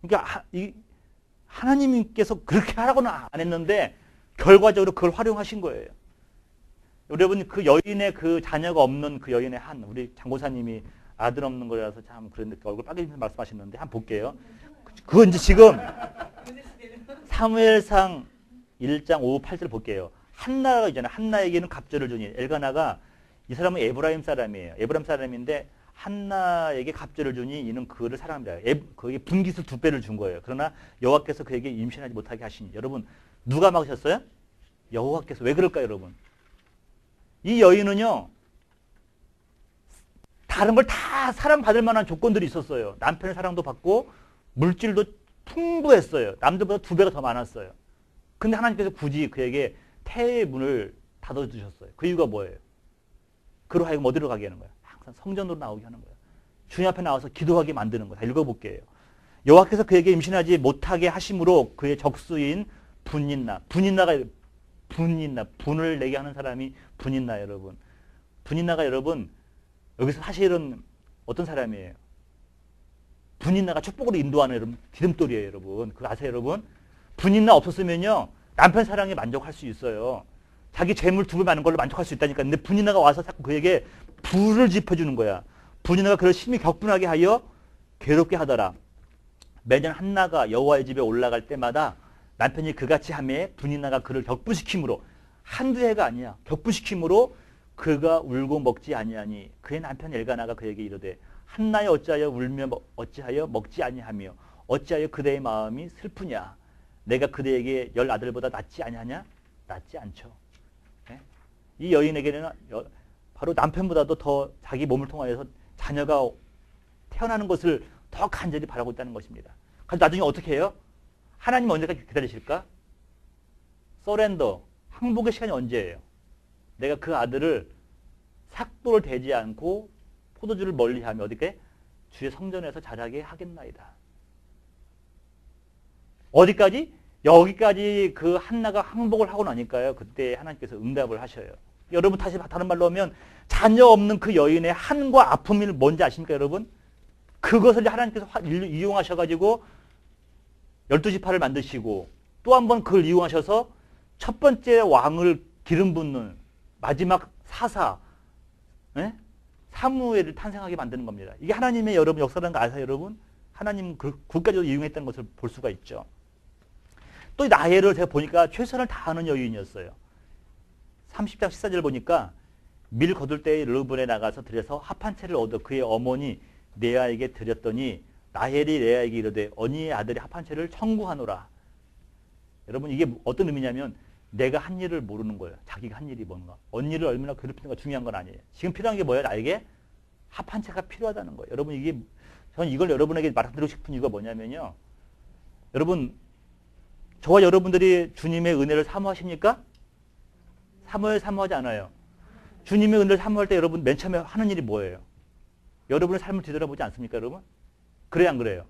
그러니까 하나님께서 그렇게 하라고는 안 했는데 결과적으로 그걸 활용하신 거예요. 여러분 그 여인의 그 자녀가 없는 그 여인의 우리 장고사님이 아들 없는 거라서 참 그런데 얼굴 빨개지면서 말씀하시는데 한번 볼게요. 그건 이제 지금 사무엘상 1장 5, 8절 볼게요. 한나가 있잖아요. 한나에게는 갑절을 주니 엘가나가 이 사람은 에브라임 사람이에요. 에브라임 사람인데 한나에게 갑절을 주니 이는 그를 사랑합니다. 그에게 분깃을 2배를 준 거예요. 그러나 여호와께서 그에게 임신하지 못하게 하시니 여러분 누가 막으셨어요? 여호와께서. 왜 그럴까요, 여러분? 이 여인은요 다른 걸 다 사랑받을 만한 조건들이 있었어요. 남편의 사랑도 받고 물질도 풍부했어요. 남들보다 2배가 더 많았어요. 근데 하나님께서 굳이 그에게 태의 문을 닫아주셨어요. 그 이유가 뭐예요? 그로 하여금 어디로 가게 하는 거예요? 항상 성전으로 나오게 하는 거예요. 주님 앞에 나와서 기도하게 만드는 거예요. 다 읽어볼게요. 여호와께서 그에게 임신하지 못하게 하심으로 그의 적수인 분인나, 분을 내게 하는 사람이 분인나 여러분. 분인나가 여러분 여기서 사실은 어떤 사람이에요? 분인나가 축복으로 인도하는 여러분 기름돌이에요, 여러분. 그거 아세요, 여러분? 분인나 없었으면요 남편 사랑에 만족할 수 있어요. 자기 재물 2배 많은 걸로 만족할 수 있다니까. 근데 분인나가 와서 자꾸 그에게 불을 지펴주는 거야. 분인나가 그를 심히 격분하게 하여 괴롭게 하더라. 매년 한나가 여호와의 집에 올라갈 때마다 남편이 그같이 하매 분인나가 그를 격분시킴으로 한두 해가 아니야. 격분시킴으로 그가 울고 먹지 아니하니 그의 남편 엘가나가 그에게 이르되 한나여 어찌하여 울며 어찌하여 먹지 아니하며 어찌하여 그대의 마음이 슬프냐. 내가 그대에게 10 아들보다 낫지 아니하냐? 낫지 않죠. 네? 이 여인에게는 바로 남편보다도 더 자기 몸을 통하여서 자녀가 태어나는 것을 더 간절히 바라고 있다는 것입니다. 그래서 나중에 어떻게 해요? 하나님 언제까지 기다리실까? 서렌더, 항복의 시간이 언제예요? 내가 그 아들을 삭도를 대지 않고 포도주를 멀리하며 어디게? 주의 성전에서 자라게 하겠나이다. 어디까지? 여기까지 그 한나가 항복을 하고 나니까요. 그때 하나님께서 응답을 하셔요. 여러분 다시 다른 말로 하면 자녀 없는 그 여인의 한과 아픔이 뭔지 아십니까 여러분? 그것을 하나님께서 이용하셔가지고 12지파를 만드시고 또 한 번 그걸 이용하셔서 첫 번째 왕을 기름 붓는 마지막 사사 사무엘을 탄생하게 만드는 겁니다. 이게 하나님의 여러분 역사라는 거 아세요 여러분? 하나님 그까지도 이용했다는 것을 볼 수가 있죠. 또 나혜를 제가 보니까 최선을 다하는 여인이었어요. 30장 14절 보니까 밀 거둘 때에 르브에 나가서 들여서 합 한 채를 얻어 그의 어머니 레아에게 드렸더니 라헬이 레아에게 이르되 언니의 아들이 합 한 채를 청구하노라. 여러분 이게 어떤 의미냐면 내가 한 일을 모르는 거예요. 자기가 한 일이 뭔가. 언니를 얼마나 괴롭히는가 중요한 건 아니에요. 지금 필요한 게 뭐예요? 나에게 합 한 채가 필요하다는 거예요. 여러분 이게 저는 이걸 여러분에게 말씀드리고 싶은 이유가 뭐냐면요. 여러분 저와 여러분들이 주님의 은혜를 사모하십니까? 사모하지 않아요. 주님의 은혜를 사모할 때 여러분 맨 처음에 하는 일이 뭐예요? 여러분의 삶을 뒤돌아보지 않습니까, 여러분? 그래요, 안 그래요?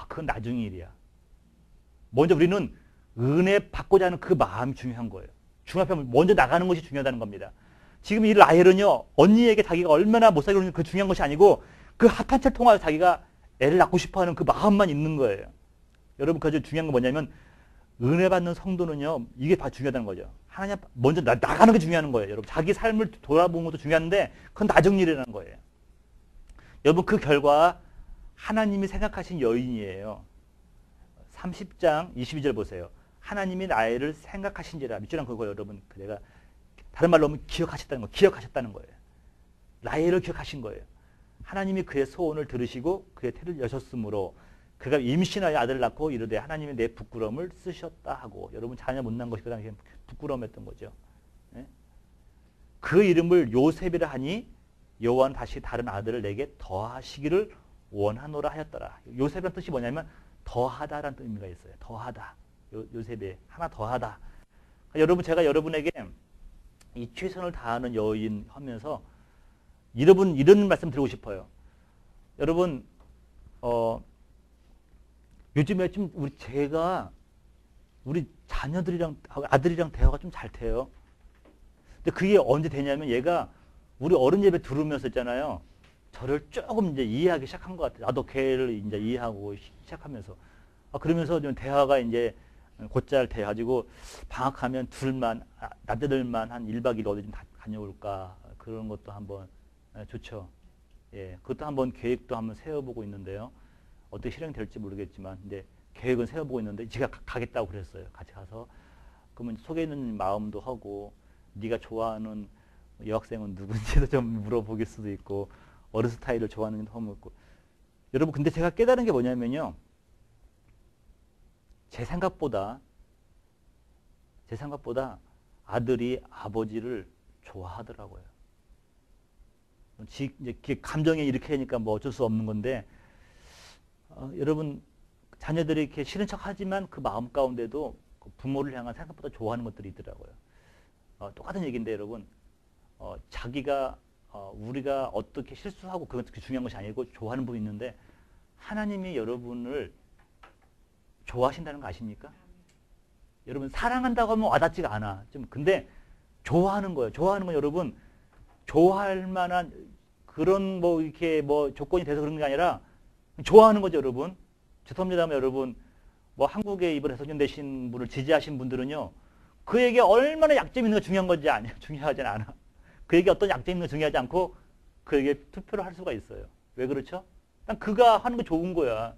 그건 나중 일이야. 먼저 우리는 은혜 받고자 하는 그 마음이 중요한 거예요. 주님 앞에 먼저 나가는 것이 중요하다는 겁니다. 지금 이 라헬은요, 언니에게 자기가 얼마나 못 살게 하는 그 중요한 것이 아니고 그 합한 채를 통하여 자기가 애를 낳고 싶어 하는 그 마음만 있는 거예요. 여러분, 그 중요한 건 뭐냐면 은혜 받는 성도는요, 이게 다 중요하다는 거죠. 하나님 먼저 나가는 게 중요한 거예요. 여러분, 자기 삶을 돌아보는 것도 중요한데 그건 나중 일이라는 거예요. 여러분, 그 결과 하나님이 생각하신 여인이에요. 30장 22절 보세요. 하나님이 나를 생각하신지라. 밑줄한 그거 여러분, 내가 다른 말로 하면 기억하셨다는 거예요. 라헬을 기억하신 거예요. 하나님이 그의 소원을 들으시고 그의 태를 여셨으므로 그가 임신하여 아들을 낳고 이르되 하나님이 내 부끄러움을 쓰셨다 하고. 여러분 자녀 못 낳은 것이 그 당시에 부끄러움했던 거죠. 네? 그 이름을 요셉이라 하니 여호와는 다시 다른 아들을 내게 더하시기를 원하노라 하였더라. 요셉이라는 뜻이 뭐냐면 더하다라는 의미가 있어요. 더하다. 요셉에 하나 더하다. 그러니까 여러분 제가 여러분에게 이 최선을 다하는 여인 하면서 여러분 이런 말씀 드리고 싶어요. 여러분 요즘에 좀 우리 자녀들이랑 아들이랑 대화가 좀 잘 돼요. 근데 그게 언제 되냐면 얘가 우리 어른 예배 들으면서 있잖아요. 저를 조금 이제 이해하기 시작한 것 같아요. 나도 걔를 이제 이해하고 시작하면서. 그러면서 좀 대화가 이제 곧잘 돼가지고 방학하면 나들만 한 1박 2일 어디 좀 다녀올까. 그런 것도 한번 좋죠. 예, 그것도 한번 계획도 한번 세워보고 있는데요. 어떻게 실행될지 모르겠지만, 이제 계획은 세워보고 있는데, 제가 가겠다고 그랬어요. 같이 가서. 그러면 속에 있는 마음도 하고, 네가 좋아하는 여학생은 누군지도 좀 물어보길 수도 있고, 어느 스타일을 좋아하는지도 한번 있고. 여러분, 근데 제가 깨달은 게 뭐냐면요. 제 생각보다 아들이 아버지를 좋아하더라고요. 이제 감정이 이렇게 하니까 뭐 어쩔 수 없는 건데, 여러분, 자녀들이 이렇게 싫은 척 하지만 그 마음 가운데도 그 부모를 향한 생각보다 좋아하는 것들이 있더라고요. 똑같은 얘기인데, 여러분, 우리가 어떻게 실수하고 그건 그렇게 중요한 것이 아니고 좋아하는 부분이 있는데, 하나님이 여러분을 좋아하신다는 거 아십니까? 여러분, 사랑한다고 하면 와닿지가 않아. 근데 좋아하는 거예요. 좋아하는 건 여러분, 좋아할 만한 그런 이렇게 조건이 돼서 그런 게 아니라 좋아하는 거죠, 여러분. 죄송합니다만 여러분, 한국에 이번 해석연 되신 분을 지지하신 분들은요, 그에게 얼마나 약점이 있는 가 중요한 건지 중요하지 않아. 그에게 어떤 약점이 있는 가 중요하지 않고 그에게 투표를 할 수가 있어요. 왜 그렇죠? 난 그가 하는 거 좋은 거야.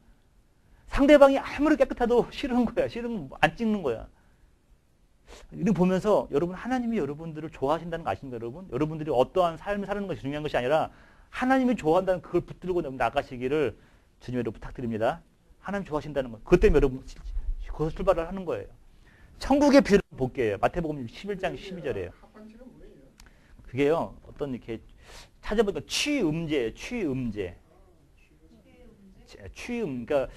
상대방이 아무리 깨끗해도 싫은 거야. 싫으면 안 찍는 거야. 이렇게 보면서 여러분, 하나님이 여러분들을 좋아하신다는 거 아십니까, 여러분? 여러분들이 어떠한 삶을 사는 것이 중요한 것이 아니라 하나님이 좋아한다는 그걸 붙들고 나가시기를 주님으로 부탁드립니다. 하나님 좋아하신다는 거. 그것 때문에 여러분 거기서 출발을 하는 거예요. 천국의 비유를 볼게요. 마태복음 11장 12절이에요. 그게요, 어떤 이렇게 찾아보니까 취음제예요. 취음. 그러니까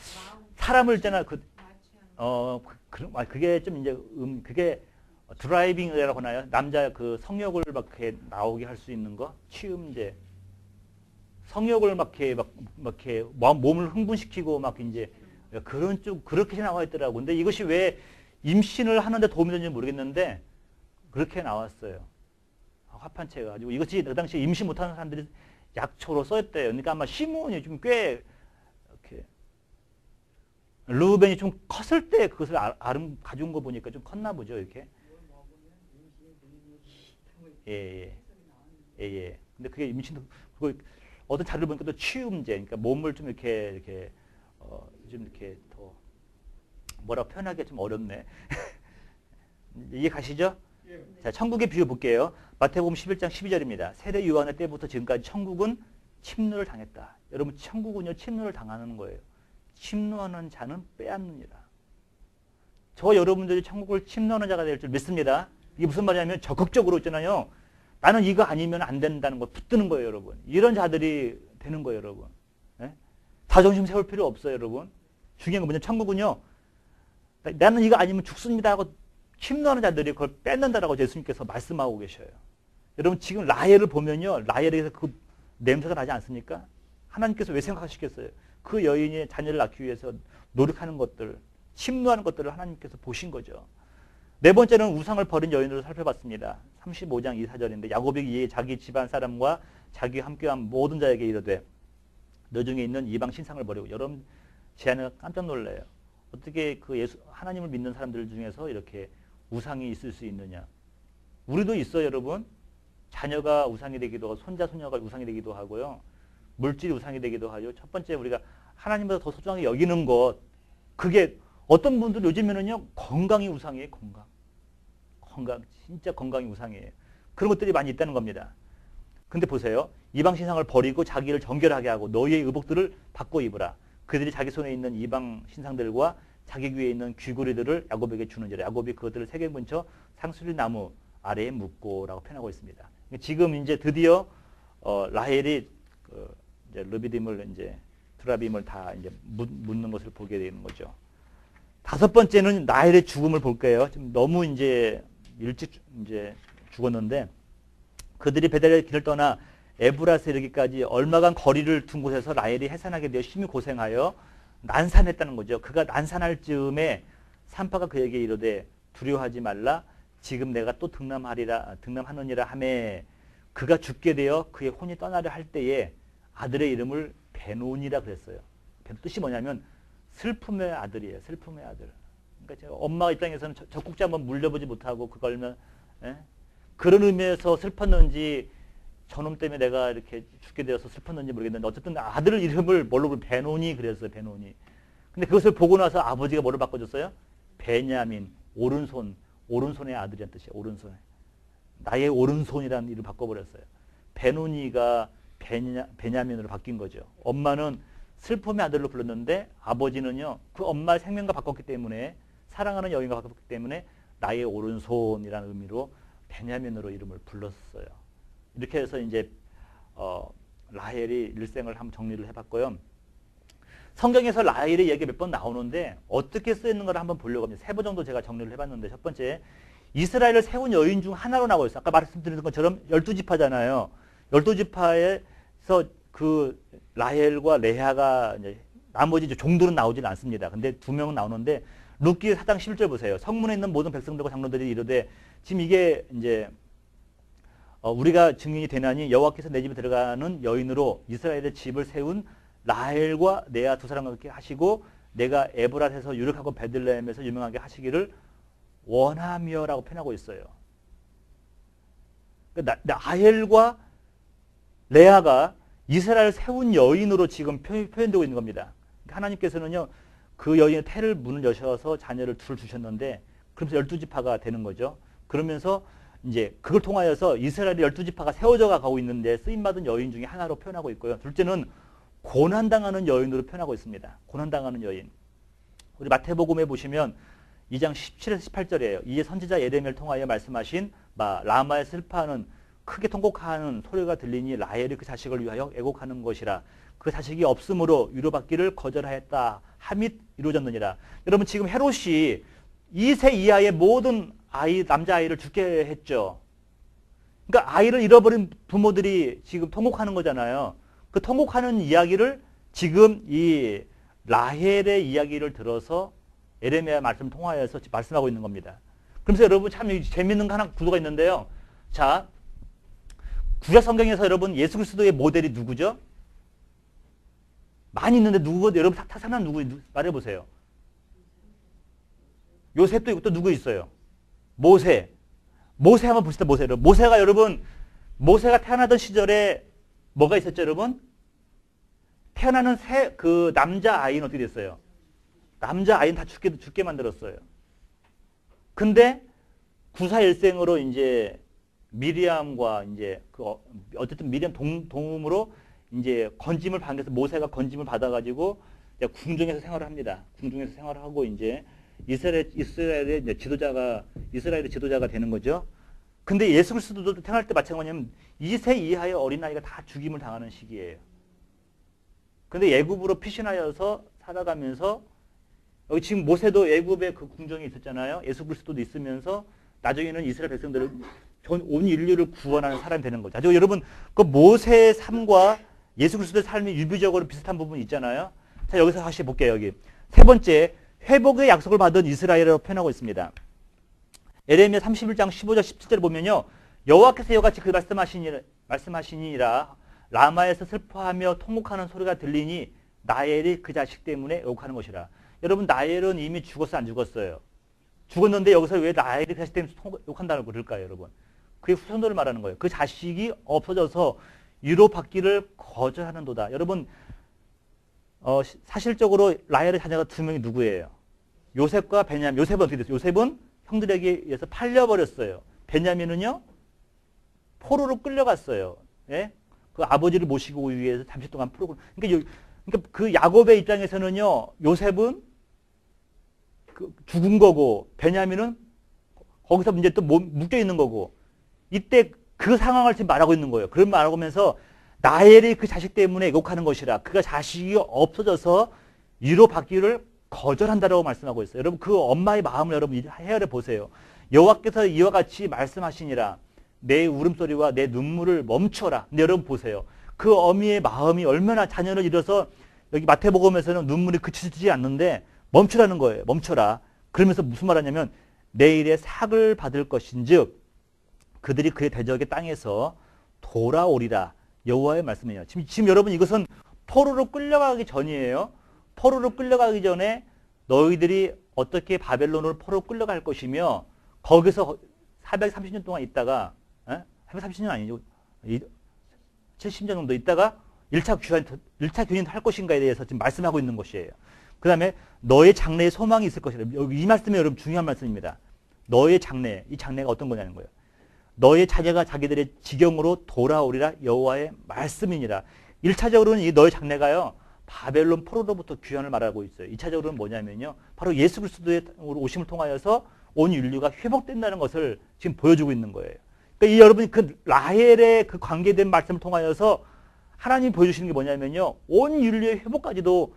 사람을 있잖아. 그게 좀 이제 그게 드라이빙이라고 하나요? 남자 그 성욕을 막 이렇게 나오게 할 수 있는 거? 취음제. 성욕을 막 이렇게 몸을 흥분시키고 막 이제 그런 쪽 그렇게 나와 있더라고. 근데 이것이 왜 임신을 하는데 도움이 되는지 모르겠는데 그렇게 나왔어요. 화판채 가지고 이것이 그 당시에 임신 못하는 사람들이 약초로 써였대요. 그러니까 아마 시몬이 좀 꽤 이렇게 르우벤이 좀 컸을 때 그것을 가져온 거 보니까 좀 컸나 보죠, 이렇게. 예. 근데 그게 임신 그거 어떤 자료를 보니까 또 취음제, 그러니까 몸을 좀 이렇게 좀 이렇게 더 뭐라고 표현하기가 좀 어렵네. 이해 가시죠? 예. 자, 천국의 비유 볼게요. 마태복음 11장 12절입니다. 세례 요한의 때부터 지금까지 천국은 침노를 당했다. 여러분, 천국은요, 침노를 당하는 거예요. 침노하는 자는 빼앗느니라. 저 여러분들이 천국을 침노하는 자가 될 줄 믿습니다. 이게 무슨 말이냐면 적극적으로 있잖아요. 나는 이거 아니면 안 된다는 거 붙드는 거예요, 여러분. 이런 자들이 되는 거예요, 여러분. 네? 자존심 세울 필요 없어요, 여러분. 중요한 건 뭐냐면 천국은요, 나는 이거 아니면 죽습니다 하고 침노하는 자들이 그걸 뺏는다라고 예수님께서 말씀하고 계셔요. 여러분, 지금 라헬을 보면요, 라헬에서 그 냄새가 나지 않습니까? 하나님께서 왜 생각하시겠어요? 그 여인이 자녀를 낳기 위해서 노력하는 것들, 침노하는 것들을 하나님께서 보신 거죠. 네 번째는 우상을 버린 여인으로 살펴봤습니다. 35장 2, 4절인데 야곱이 이에 자기 집안 사람과 자기와 함께한 모든 자에게 이르되 너 중에 있는 이방 신상을 버리고. 여러분, 제 안에 깜짝 놀라요. 어떻게 그 하나님을 믿는 사람들 중에서 이렇게 우상이 있을 수 있느냐. 우리도 있어요, 여러분. 자녀가 우상이 되기도 하고 손자 손녀가 우상이 되기도 하고요. 물질이 우상이 되기도 하죠. 첫 번째, 우리가 하나님보다 더 소중하게 여기는 것, 그게 어떤 분들 요즘에는요, 건강이 우상이에요. 건강, 진짜 건강이 우상이에요. 그런 것들이 많이 있다는 겁니다. 근데 보세요. 이방 신상을 버리고 자기를 정결하게 하고 너희의 의복들을 바꿔 입으라. 그들이 자기 손에 있는 이방 신상들과 자기 귀에 있는 귀고리들을 야곱에게 주는지라. 야곱이 그것들을 세겜 근처 상수리 나무 아래에 묻고라고 표현하고 있습니다. 지금 이제 드디어 라헬이 이제 르비딤을 이제 드라빔을 다 이제 묻는 것을 보게 되는 거죠. 다섯 번째는 라헬의 죽음을 볼게요. 지금 너무 이제 일찍 이제 죽었는데 그들이 베델의 길을 떠나 에브라스에 이르기까지 얼마간 거리를 둔 곳에서 라헬이 해산하게 되어 심히 고생하여 난산했다는 거죠. 그가 난산할 즈음에 산파가 그에게 이르되 두려워하지 말라. 지금 내가 또 등남하느니라 하매 그가 죽게 되어 그의 혼이 떠나려 할 때에 아들의 이름을 베논이라 그랬어요. 뜻이 뭐냐면 슬픔의 아들이에요. 슬픔의 아들. 그러니까 엄마 입장에서는 적국자 한번 물려보지 못하고 그걸 예? 그런 의미에서 슬펐는지 저놈 때문에 내가 이렇게 죽게 되어서 슬펐는지 모르겠는데 어쨌든 아들 이름을 뭘로 부르 베논이 그랬어요. 베논이. 근데 그것을 보고 나서 아버지가 뭐를 바꿔줬어요? 베냐민, 오른손의 아들이란 뜻이에요. 오른손에. 나의 오른손이라는 이름을 바꿔버렸어요. 베논이가 베냐민으로 바뀐 거죠. 엄마는 슬픔의 아들로 불렀는데 아버지는요. 그 엄마의 생명과 바꿨기 때문에 사랑하는 여인과 바꿨기 때문에 나의 오른손이라는 의미로 베냐민으로 이름을 불렀어요. 이렇게 해서 이제 라헬이 일생을 한번 정리를 해봤고요. 성경에서 라헬의 이야기가 몇 번 나오는데 어떻게 쓰였는가를 한번 보려고 합니다. 3번 정도 제가 정리를 해봤는데 첫 번째 이스라엘을 세운 여인 중 하나로 나오고 있어요. 아까 말씀드린 것처럼 12지파잖아요. 12지파에서 그 라헬과 레아가 이제 나머지 이제 종들은 나오질 않습니다. 근데 2명은 나오는데 룻기 4장 11절 보세요. 성문에 있는 모든 백성들과 장로들이 이르되 지금 이게 이제 우리가 증인이 되나니 여호와께서 내 집에 들어가는 여인으로 이스라엘의 집을 세운 라헬과 레아 두 사람과 함께 하시고 내가 에브랏에서 유력하고 베들레헴에서 유명하게 하시기를 원하며라고 표현하고 있어요. 라헬과 레아가 이스라엘 세운 여인으로 지금 표현되고 있는 겁니다. 하나님께서는요, 그 여인의 태를 문을 여셔서 자녀를 둘 주셨는데, 그러면서 12지파가 되는 거죠. 그러면서 이제 그걸 통하여서 이스라엘의 12지파가 세워져 가고 있는데 쓰임받은 여인 중에 하나로 표현하고 있고요. 둘째는 고난당하는 여인으로 표현하고 있습니다. 고난당하는 여인. 우리 마태복음에 보시면 2장 17에서 18절이에요. 이에 선지자 예레미야를 통하여 말씀하신 라마에 슬퍼하는 크게 통곡하는 소리가 들리니 라헬이 그 자식을 위하여 애곡하는 것이라. 그 자식이 없으므로 위로받기를 거절하였다 함이 이루어졌느니라. 여러분 지금 헤롯이 2세 이하의 모든 남자아이를 죽게 했죠. 그러니까 아이를 잃어버린 부모들이 지금 통곡하는 거잖아요. 그 통곡하는 이야기를 지금 이 라헬의 이야기를 들어서 예레미야 말씀 통하여서 말씀하고 있는 겁니다. 그러면서 여러분 참 재밌는 거 하나 구도가 있는데요. 자, 구약 성경에서 여러분 예수 그리스도의 모델이 누구죠? 많이 있는데 누구? 여러분 타산한 누구 말해보세요. 요셉도 있고 또 누구 있어요? 모세 한번 봅시다. 모세가 여러분 모세가 태어나던 시절에 뭐가 있었죠, 여러분? 태어나는 그 남자 아이는 어떻게 됐어요? 남자 아이는 다 죽게 만들었어요. 근데 구사일생으로 이제 미리암과 이제 어쨌든 미리암 도움으로 이제 건짐을 받아서 모세가 건짐을 받아가지고 궁중에서 생활을 합니다. 궁중에서 생활을 하고 이제 이스라엘의 지도자가 되는 거죠. 근데 예수 그리스도도 태어날 때 마찬가지냐면 2세 이하의 어린아이가 다 죽임을 당하는 시기예요. 근데 애굽으로 피신하여서 살아가면서 여기 지금 모세도 애굽의 그 궁정에 있었잖아요. 예수 그리스도도 있으면서 나중에는 이스라엘 백성들을 온 인류를 구원하는 사람이 되는 거죠. 아주 여러분 그 모세의 삶과 예수 그리스도의 삶이 유비적으로 비슷한 부분이 있잖아요. 자, 여기서 다시 볼게요. 여기 세 번째, 회복의 약속을 받은 이스라엘이라고 표현하고 있습니다. 예레미야 31장 15절 17절을 보면요, 여호와께서 이와 같이 그 말씀하시니라 라마에서 슬퍼하며 통곡하는 소리가 들리니 나엘이 그 자식 때문에 애곡하는 것이라. 여러분 나엘은 이미 죽었어 안 죽었어요? 죽었는데 여기서 왜 나엘이 그 자식 때문에 욕한다고 그럴까요, 여러분? 그게 후손들을 말하는 거예요. 그 자식이 없어져서 위로받기를 거절하는도다. 여러분 사실적으로 라헬의 자녀가 2명이 누구예요? 요셉과 베냐민. 요셉은 어떻게 됐어요? 요셉은 형들에게 의해서 팔려버렸어요. 베냐민은요 포로로 끌려갔어요. 예? 그 아버지를 모시고 오기 위해서 잠시 동안 포로. 그러니까 그 야곱의 입장에서는요 요셉은 죽은 거고 베냐민은 거기서 이제 또 묶여 있는 거고, 이때 그 상황을 지금 말하고 있는 거예요. 그런 말하고 면서 나엘이 그 자식 때문에 애곡하는 것이라. 그가 자식이 없어져서 위로받기를 거절한다라고 말씀하고 있어요. 여러분 그 엄마의 마음을 여러분 헤아려 보세요. 여호와께서 이와 같이 말씀하시니라 내 울음소리와 내 눈물을 멈춰라. 근데 여러분 보세요. 그 어미의 마음이 얼마나 자녀를 잃어서 여기 마태복음에서는 눈물이 그치지 않는데 멈추라는 거예요. 멈춰라. 그러면서 무슨 말 하냐면 내일의 삭을 받을 것인즉 그들이 그의 대적의 땅에서 돌아오리라. 여호와의 말씀이에요. 지금 여러분 이것은 포로로 끌려가기 전이에요. 포로로 끌려가기 전에 너희들이 어떻게 바벨론으로 포로로 끌려갈 것이며 거기서 430년 동안 있다가 430년 아니죠. 70년 정도 있다가 1차 교인 할 것인가에 대해서 지금 말씀하고 있는 것이에요. 그 다음에 너의 장래에 소망이 있을 것이다. 이 말씀이 여러분 중요한 말씀입니다. 너의 장래, 이 장래가 어떤 거냐는 거예요. 너의 자녀가 자기들의 지경으로 돌아오리라 여호와의 말씀이니라. 1차적으로는 이 너의 장래가요. 바벨론 포로로부터 귀환을 말하고 있어요. 2차적으로는 뭐냐면요. 바로 예수 그리스도의 오심을 통하여서 온 인류가 회복된다는 것을 지금 보여주고 있는 거예요. 그러니까 이 여러분이 그 라헬의 그 관계된 말씀을 통하여서 하나님이 보여주시는 게 뭐냐면요. 온 인류의 회복까지도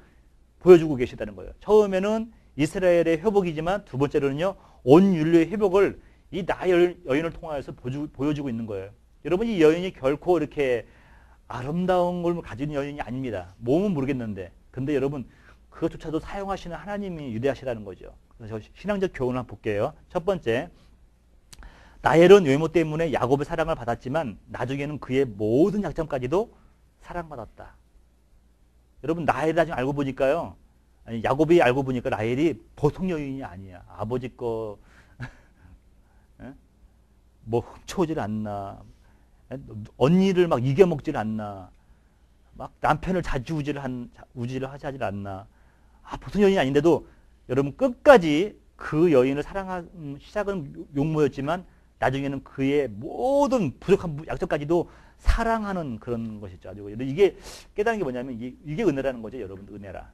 보여주고 계시다는 거예요. 처음에는 이스라엘의 회복이지만 두 번째로는요. 온 인류의 회복을 이 나의 여인을 통하여서 보여주고 있는 거예요. 여러분 이 여인이 결코 이렇게 아름다운 걸 가진 여인이 아닙니다. 몸은 모르겠는데. 근데 여러분 그것조차도 사용하시는 하나님이 위대하시다는 거죠. 그래서 신앙적 교훈을 한번 볼게요. 첫 번째, 라헬은 외모 때문에 야곱의 사랑을 받았지만 나중에는 그의 모든 약점까지도 사랑받았다. 여러분 라헬을 나중에 알고 보니까요. 아니, 야곱이 알고 보니까 라헬이 보통 여인이 아니야. 아버지 거 뭐 훔쳐오질 않나. 언니를 막 이겨먹질 않나. 막 남편을 자주 우지를 하지 않나. 보통 여인이 아닌데도 여러분 끝까지 그 여인을 사랑한 시작은 용모였지만 나중에는 그의 모든 부족한 약점까지도 사랑하는 그런 것이죠. 이게 깨달은 게 뭐냐면 이게 은혜라는 거죠. 여러분 은혜라.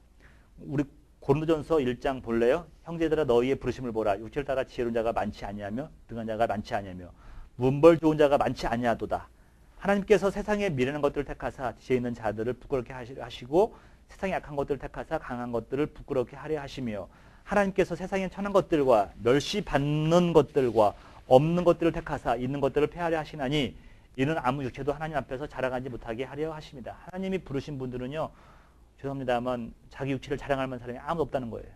우리 고린도전서 1장 볼래요? 형제들아 너희의 부르심을 보라. 육체를 따라 지혜로운 자가 많지 아니하며 등한 자가 많지 아니하며 문벌 좋은 자가 많지 아니하도다. 하나님께서 세상에 미련한 것들을 택하사 지혜 있는 자들을 부끄럽게 하시고 세상에 약한 것들을 택하사 강한 것들을 부끄럽게 하려 하시며 하나님께서 세상에 천한 것들과 멸시받는 것들과 없는 것들을 택하사 있는 것들을 폐하려 하시나니 이는 아무 육체도 하나님 앞에서 자랑하지 못하게 하려 하십니다. 하나님이 부르신 분들은요. 죄송합니다만 자기 육체를 자랑할 만한 사람이 아무도 없다는 거예요.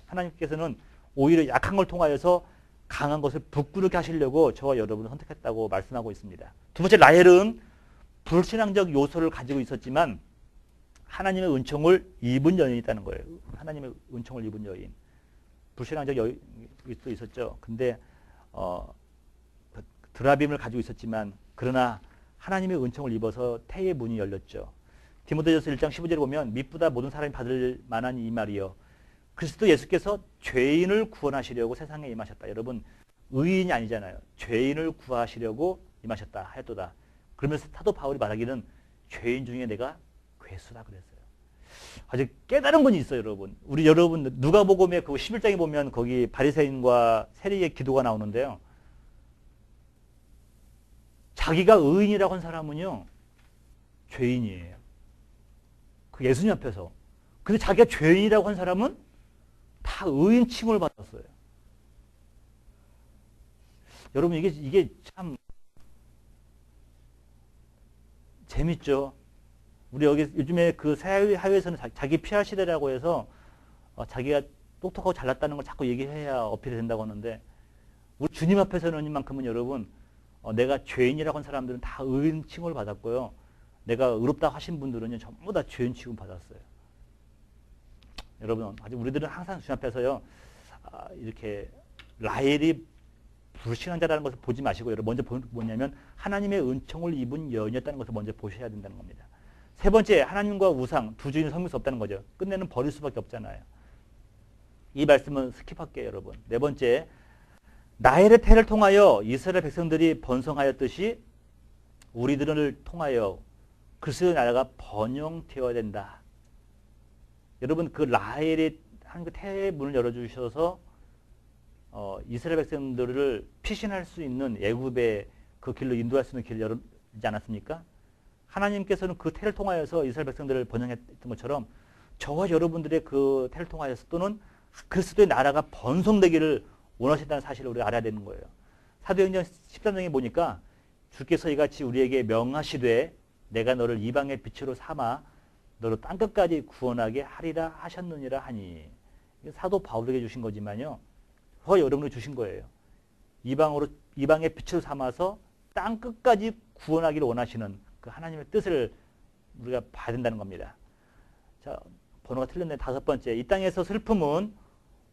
하나님께서는 오히려 약한 걸 통하여서 강한 것을 부끄럽게 하시려고 저와 여러분을 선택했다고 말씀하고 있습니다. 두 번째 라헬은 불신앙적 요소를 가지고 있었지만 하나님의 은총을 입은 여인이 있다는 거예요. 하나님의 은총을 입은 여인. 불신앙적 여인도 있었죠. 근데 드라빔을 가지고 있었지만 그러나 하나님의 은총을 입어서 태의 문이 열렸죠. 디모데전서 1장 15절에 보면 미쁘다 모든 사람이 받을 만한 이 말이요. 그리스도 예수께서 죄인을 구원하시려고 세상에 임하셨다. 여러분 의인이 아니잖아요. 죄인을 구하시려고 임하셨다 하였도다. 그러면서 사도 바울이 말하기는 죄인 중에 내가 괴수다 그랬어요. 아주 깨달은 분이 있어요. 여러분 누가복음의 그 11장에 보면 거기 바리새인과 세리의 기도가 나오는데요. 자기가 의인이라고 한 사람은요. 죄인이에요. 그 예수님 앞에서. 근데 자기가 죄인이라고 한 사람은 다 의인 칭을 받았어요. 여러분 이게 참 재밌죠. 우리 여기 요즘에 그 사회에서는 자기 PR 시대라고 해서 자기가 똑똑하고 잘났다는 걸 자꾸 얘기해야 어필이 된다고 하는데 우리 주님 앞에서는 이만큼은 여러분 내가 죄인이라고 한 사람들은 다 의인 칭을 받았고요. 내가 의롭다고 하신 분들은 전부 다 죄인 취급 받았어요. 여러분, 우리들은 항상 주님 앞에서요, 이렇게 라헬이 불신앙자라는 것을 보지 마시고, 여러분, 먼저 뭐냐면, 하나님의 은총을 입은 여인이었다는 것을 먼저 보셔야 된다는 겁니다. 세 번째, 하나님과 우상, 두 주인을 섬길 수 없다는 거죠. 끝내는 버릴 수밖에 없잖아요. 이 말씀은 스킵할게요, 여러분. 네 번째, 라헬의 태를 통하여 이스라엘 백성들이 번성하였듯이 우리들을 통하여 그리스도의 나라가 번영되어야 된다. 여러분 그 라헬이 한 그 태의 문을 열어주셔서 이스라엘 백성들을 피신할 수 있는 애굽의 그 길로 인도할 수 있는 길을 열지 않았습니까? 하나님께서는 그 태를 통하여서 이스라엘 백성들을 번영했던 것처럼 저와 여러분들의 그 태를 통하여서 또는 그리스도의 나라가 번성되기를 원하신다는 사실을 우리가 알아야 되는 거예요. 사도행전 13장에 보니까 주께서 이같이 우리에게 명하시되 내가 너를 이방의 빛으로 삼아 너를 땅끝까지 구원하게 하리라 하셨느니라 하니. 사도 바울에게 주신 거지만요. 저와 여러분에게 주신 거예요. 이방의 빛으로 삼아서 땅끝까지 구원하기를 원하시는 그 하나님의 뜻을 우리가 봐야 된다는 겁니다. 자, 번호가 틀렸네. 5번째. 이 땅에서 슬픔은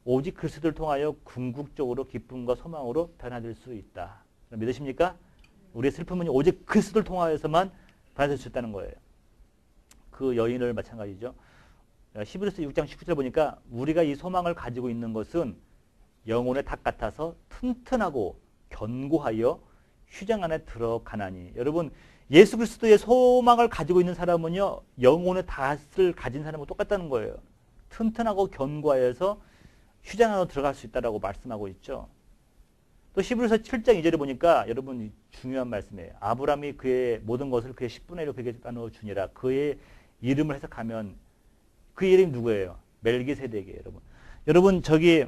오직 그리스도를 통하여 궁극적으로 기쁨과 소망으로 변화될 수 있다. 믿으십니까? 우리의 슬픔은 오직 그리스도를 통하여서만 변화될 수 있다는 거예요. 그 여인을 마찬가지죠. 히브리서 6장 19절 보니까 우리가 이 소망을 가지고 있는 것은 영혼의 닭 같아서 튼튼하고 견고하여 휴장 안에 들어가나니. 여러분, 예수 그리스도의 소망을 가지고 있는 사람은요, 영혼의 닭을 가진 사람하고 똑같다는 거예요. 튼튼하고 견고하여서 휴장 안으로 들어갈 수 있다라고 말씀하고 있죠. 또 히브리서 7장 2절에 보니까 여러분 중요한 말씀이에요. 아브라함이 그의 모든 것을 그의 10분의 1로 그에게 나누어 주니라. 그의 이름을 해석하면 그 이름이 누구예요? 멜기세덱이에요, 여러분. 여러분, 저기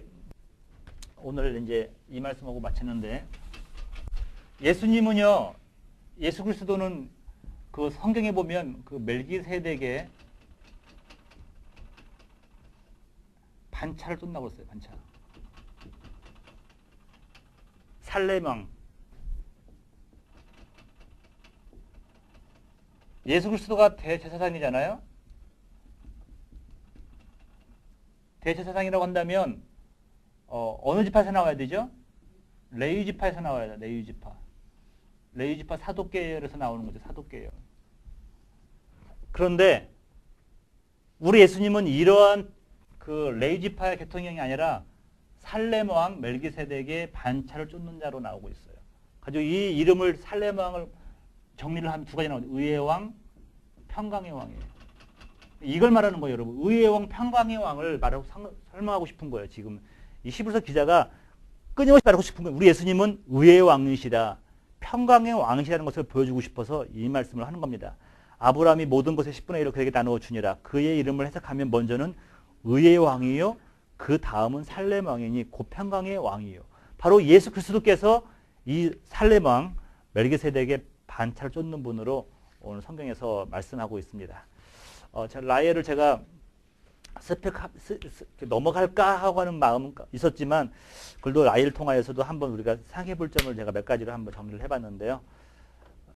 오늘 이제 이 말씀하고 마쳤는데, 예수님은요, 예수 그리스도는 그 성경에 보면 그 멜기세덱의 반차를 쫓나고 그랬어요. 반차. 살레망. 예수 그리스도가 대제사장이잖아요. 대제사장이라고 한다면 어느 지파에서 나와야 되죠? 레위 지파에서 나와야 돼요. 레위 지파. 레위 지파 사독계열에서 나오는 거죠. 사독계열. 그런데 우리 예수님은 이러한 그 레위 지파의 계통형이 아니라 살렘 왕 멜기세덱의 반차를 쫓는 자로 나오고 있어요. 가지고 이 이름을 살렘 왕을 정리를 하면 두 가지 나오죠. 의의 왕, 평강의 왕이에요. 이걸 말하는 거예요, 여러분. 의의 왕, 평강의 왕을 말하고 설명하고 싶은 거예요. 지금 이 히브리서 기자가 끊임없이 말하고 싶은 거예요. 우리 예수님은 의의 왕이시다, 평강의 왕이시라는 것을 보여주고 싶어서 이 말씀을 하는 겁니다. 아브라함이 모든 것의 10분의 1을 그에게 나누어 주니라. 그의 이름을 해석하면 먼저는 의의 왕이요, 그 다음은 살렘 왕이니 곧 평강의 왕이요. 바로 예수 그리스도께서 이 살렘 왕 멜기세덱의 반차를 쫓는 분으로 오늘 성경에서 말씀하고 있습니다. 라헬을 제가 넘어갈까 하고 하는 마음은 있었지만, 그래도 라헬을 통하여서도 한번 우리가 생각해 볼 점을 제가 몇 가지로 한번 정리를 해봤는데요.